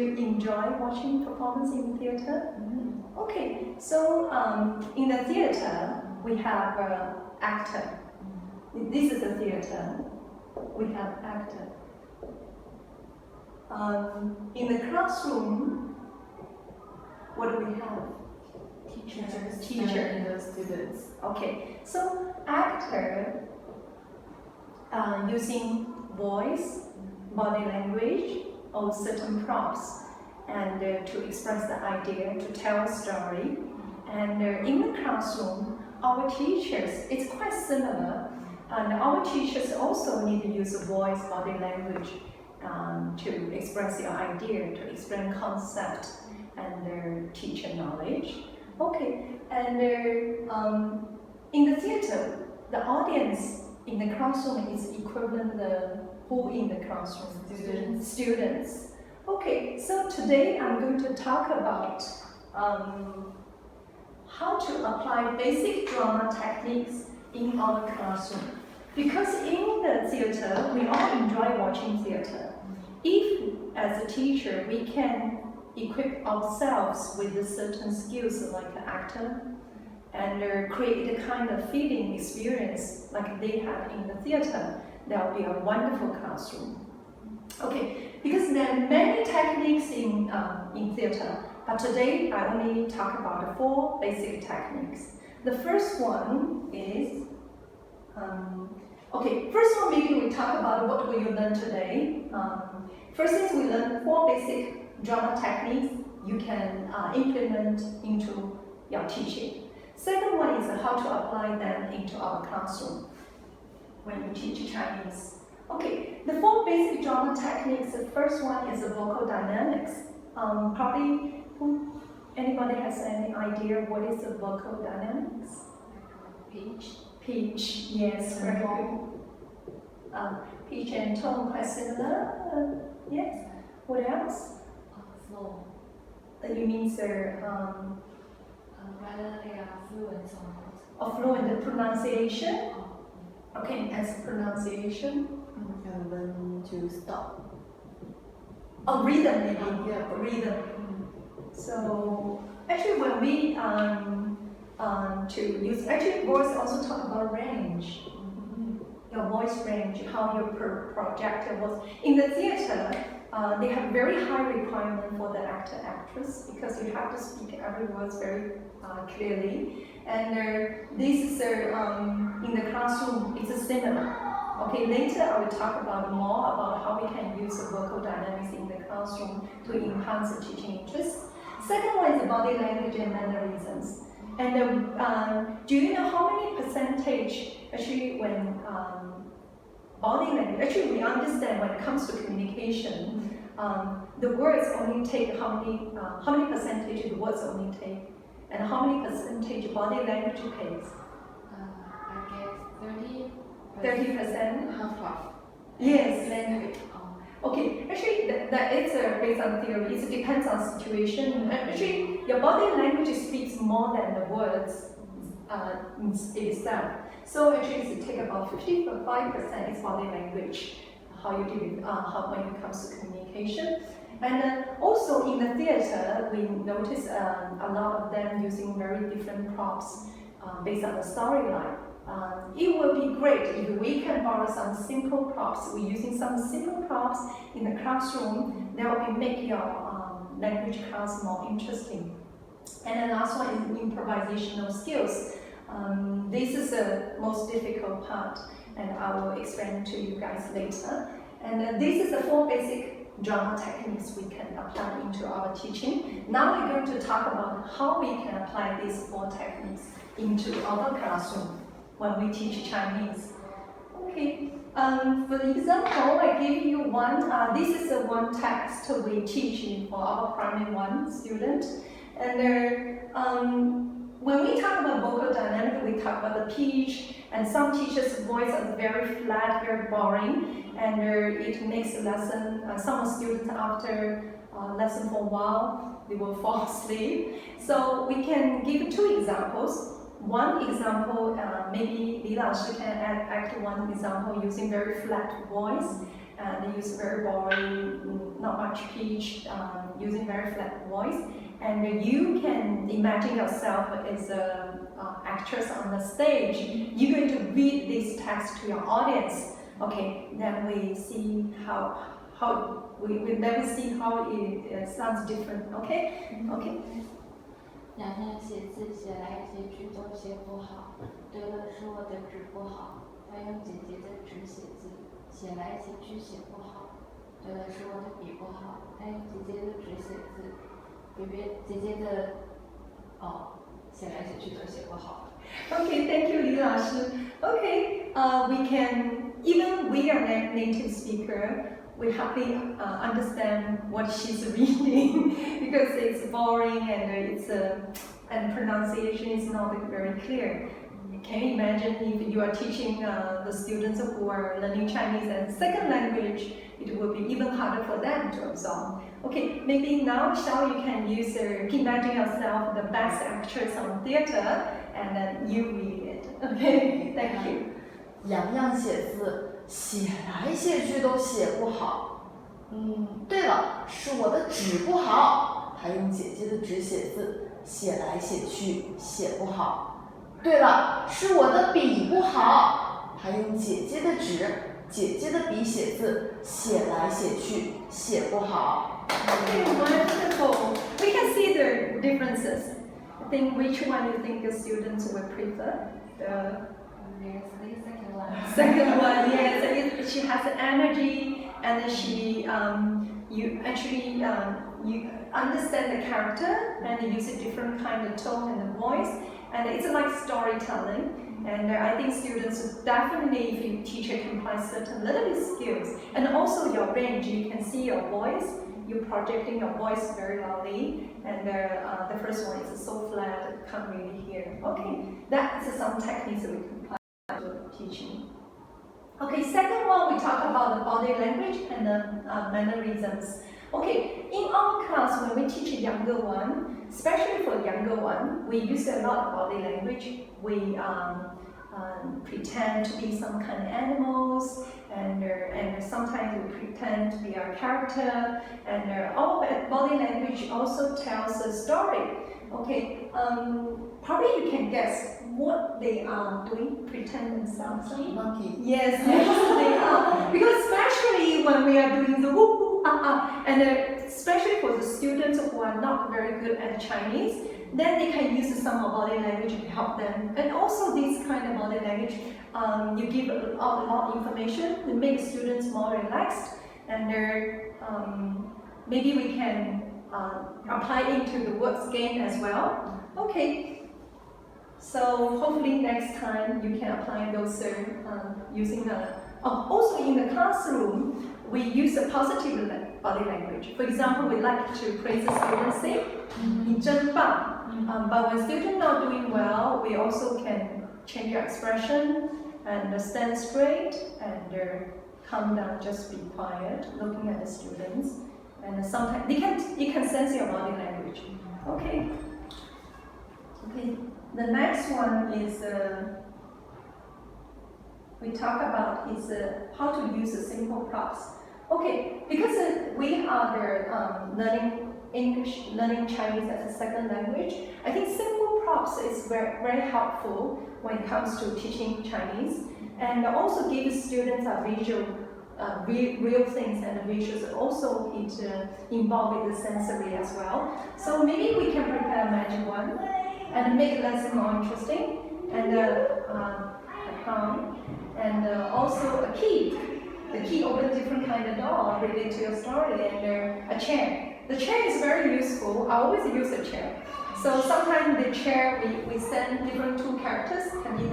You enjoy watching performance in theater? Okay, so in the theater, we have actor. This is a theater. We have actor. In the classroom, what do we have? Teacher and the students. Okay, so actor using voice, body language, or certain props, and to express the idea, to tell a story. And in the classroom, our teachers, it's quite similar, and our teachers also need to use voice, body language to express your idea, to explain concept and teach knowledge. Okay, and in the theater, the audience in the classroom is equivalent to who in the classroom? Students. Okay, so today I'm going to talk about how to apply basic drama techniques in our classroom. Because in the theater, we all enjoy watching theater. If, as a teacher, we can equip ourselves with certain skills like an actor and create a kind of feeling experience like they have in the theater, that will be a wonderful classroom. Okay, because there are many techniques in theater, but today I only talk about 4 basic techniques. The first one is, first one maybe we talk about what will you learn today. First is we learn 4 basic drama techniques you can implement into your teaching. Second one is how to apply them into our classroom when you teach Chinese. Okay, the 4 basic drama techniques, the first one is the vocal dynamics. Probably, anybody has any idea what is the vocal dynamics? Pitch, yes, very good. Pitch and tone quite similar, yes. What else? Flow. You mean, sir, Whether they are fluent or not. fluent pronunciation? Okay, as pronunciation. And learn to stop. Oh, rhythm maybe. Yeah. Rhythm. So actually, when we to use voice also talk about range. Your voice range, how you project your voice. In the theater, they have very high requirement for the actor actress because you have to speak every word very clearly. And this is in the classroom, it's similar. Okay, later I will talk about more about how we can use vocal dynamics in the classroom to enhance the teaching interest. Second one is body language and mannerisms. And do you know how many percentage actually when body language, actually we understand when it comes to communication, the words only take how many percentage the words only take, and how many percentage body language takes? I guess 30%? Half. Yes, language. Okay, actually that is based on theory. It depends on situation. Actually, your body language speaks more than the words itself. So actually, it take about 55% is body language. How you deal with when it comes to communication. And also in the theater, we notice a lot of them using very different props based on the storyline. It will be great if we can borrow some simple props. We're using some simple props in the classroom that will make your language class more interesting. And the last one is improvisational skills. This is the most difficult part, and I will explain to you guys later. And this is the 4 basic drama techniques we can apply into our teaching. Now we're going to talk about how we can apply these 4 techniques into our classroom when we teach Chinese. Okay, for example, I give you one, this is the one text we teach for our primary 1 student. And when we talk about vocal dynamic, we talk about the pitch, and some teachers' voice are very flat, very boring, and it makes the lesson, some students after lesson for a while, they will fall asleep. So we can give 2 examples. One example, maybe Li Laoshi can act one example using very flat voice, and they use very boring, not much pitch, using very flat voice. And you can imagine yourself as an actress on the stage. You're going to read this text to your audience. Okay, then we see how we never see how it sounds different. Okay, okay. 两天写字写来写去都写不好，对了是我的纸不好，他用姐姐的纸写字，写来写去写不好，对了是我的笔不好，他用姐姐的纸写字，姐姐的写来写去都写不好。Okay, thank you, Li 老师. Okay, we can, even we are native speaker, we hardly understand what she's reading because it's boring and pronunciation is not very clear. Can you imagine if you are teaching the students who are learning Chinese as second language, it will be even harder for them to absorb. Okay, maybe now, Xiao, you can use imagine yourself the best actress on theater, and then you read it. Okay, thank you. 洋洋写字，写来写去都写不好。对了，是我的纸不好，他用姐姐的纸写字，写来写去写不好。对了，是我的笔不好，他用姐姐的纸、姐姐的笔写字，写来写去写不好。Okay, wonderful. We can see the differences. I think which one you think the students will prefer? There's the second one. Second one, yes. She has energy, and then you actually you understand the character, and use a different kind of tone and voice, and it's like storytelling. And I think students definitely, if you teacher can apply certain little bit skills, and also your range, you can see your voice. You're projecting your voice very loudly, and the first one is so flat, can't really hear. Okay, that's some techniques that we can apply to teaching. Okay, second one, we talk about the body language and the mannerisms. Okay, in our class, when we teach a younger one, especially for younger one, we use a lot of body language. We pretend to be some kind of animals, and sometimes we pretend to be our character, and our body language also tells a story. Okay, probably you can guess what they are doing, pretend themselves. Monkey. Yes, they are. Because especially when we are doing the woo woo and especially for the students who are not very good at Chinese, then they can use some body language to help them. And also this kind of body language, you give a lot of information to make students more relaxed, and maybe we can apply into the words game as well. Okay, so hopefully next time you can apply those using the, also in the classroom, we use a positive body language. For example, we like to praise the students, say, 你真棒. But when students not doing well, we also can change your expression and stand straight and calm down, just be quiet, looking at the students. And sometimes you can sense your body language. Okay. Okay. The next one is we talk about is how to use the simple props. Okay, because we are learning English, learning Chinese as a second language, I think simple props is very, very helpful when it comes to teaching Chinese, and also gives students a visual, real things, and the visuals also it involved with the sensory as well. So maybe we can prepare a magic one and make the lesson more interesting, and a crown, and also a key. The key opens different kind of door related to your story, and a chair. The chair is very useful. I always use a chair. So sometimes the chair, we send different two characters. Can be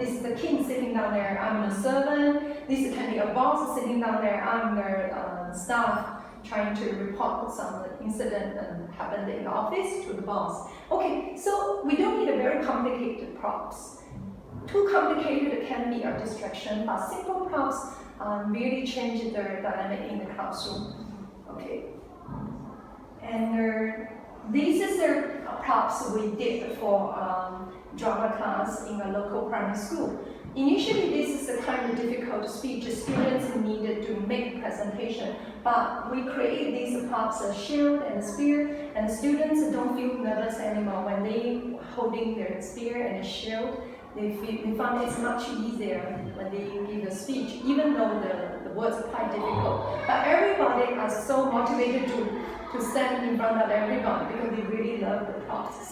this is the king sitting down there, I'm the servant. This can be a boss sitting down there, I'm the staff trying to report some incident that happened in the office to the boss. Okay, so we don't need a very complicated props. Too complicated can be a distraction, but simple props really change the dynamic in the classroom. Okay. And this is the props we did for drama class in a local primary school. Initially, this is a kind of difficult speech. Students needed to make a presentation, but we create these parts of shield and spear, and the students don't feel nervous anymore when they holding their spear and shield. They find it's much easier when they give a speech, even though the words are quite difficult. But everybody are so motivated to stand in front of everyone because they really love the process.